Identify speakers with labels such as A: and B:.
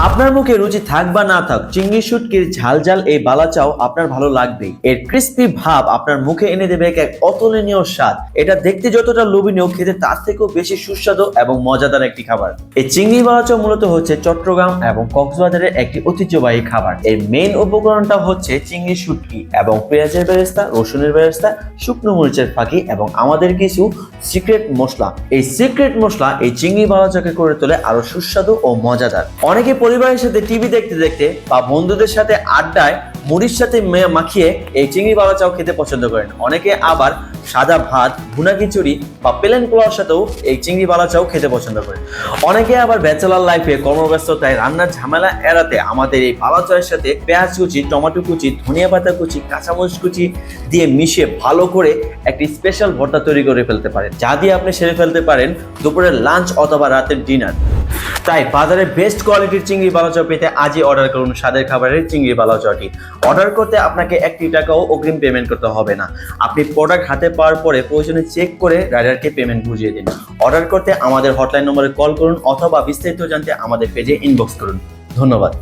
A: আপনার মুখে রুচি থাক বা না থাক, চিংড়ি শুটকির ঝাল ঝাল এই বালাচাও আপনার ভালো লাগবেই। এর ক্রিস্পি ভাব আপনার মুখে এনে দেবে এক অতুলনীয় স্বাদ। এটা দেখতে যতটা লোভনীয়, খেতে তার থেকেও বেশি সুস্বাদু এবং মজাদার একটি খাবার। এই চিংড়ি বালাচাও মূলত হচ্ছে চট্টগ্রাম এবং কক্সবাজারের একটি ঐতিহ্যবাহী খাবার। এর মেইন উপকরণটা হচ্ছে চিংড়ি শুটকি এবং পেঁয়াজের বেরেস্তা, রসুনের বেরেস্তা, শুকনো মরিচের ফাঁকি এবং আমাদের কিছু সিক্রেট মশলা। এই সিক্রেট মশলা এই চিংড়ি বালাচাকে করে তোলে আরো সুস্বাদু ও মজাদার। অনেকে পরিবারের সাথে টিভি দেখতে দেখতে বা বন্ধুদের সাথে আড্ডায় মুড়ির সাথে মাখিয়ে এই চিংড়ি বালাচাও খেতে পছন্দ করেন। অনেকে আবার সাদা ভাত, ভুনা খিচুড়ি বা প্লেন পোলাওর সাথেও এই চিংড়ি বালাচাও খেতে পছন্দ করেন। অনেকে আবার ব্যাচেলার লাইফে কর্মব্যস্ততায় রান্নার ঝামেলা এড়াতে আমাদের এই বালাচায়ের সাথে পেঁয়াজ কুচি, টমেটো কুচি, ধনিয়া পাতা কুচি, কাঁচামরিচ কুচি দিয়ে মিশিয়ে ভালো করে একটি স্পেশাল ভর্তা তৈরি করে ফেলতে পারেন, যা দিয়ে আপনি সেরে ফেলতে পারেন দুপুরের লাঞ্চ অথবা রাতের ডিনার। তাই বাজারে বেস্ট কোয়ালিটির চিংড়ি বালাচাও পেতে আজই অর্ডার করুন স্বাদের খাবারের চিংড়ি বালাচাটি। অর্ডার করতে আপনাকে 1 টাকাও অগ্রিম পেমেন্ট করতে হবে না। আপনি প্রোডাক্ট হাতে পাওয়ার পরে প্রয়োজনে চেক করে রাইডারকে পেমেন্ট বুঝিয়ে দিন। অর্ডার করতে আমাদের হটলাইন নম্বরে কল করুন অথবা বিস্তারিত জানতে আমাদের পেজে ইনবক্স করুন। ধন্যবাদ।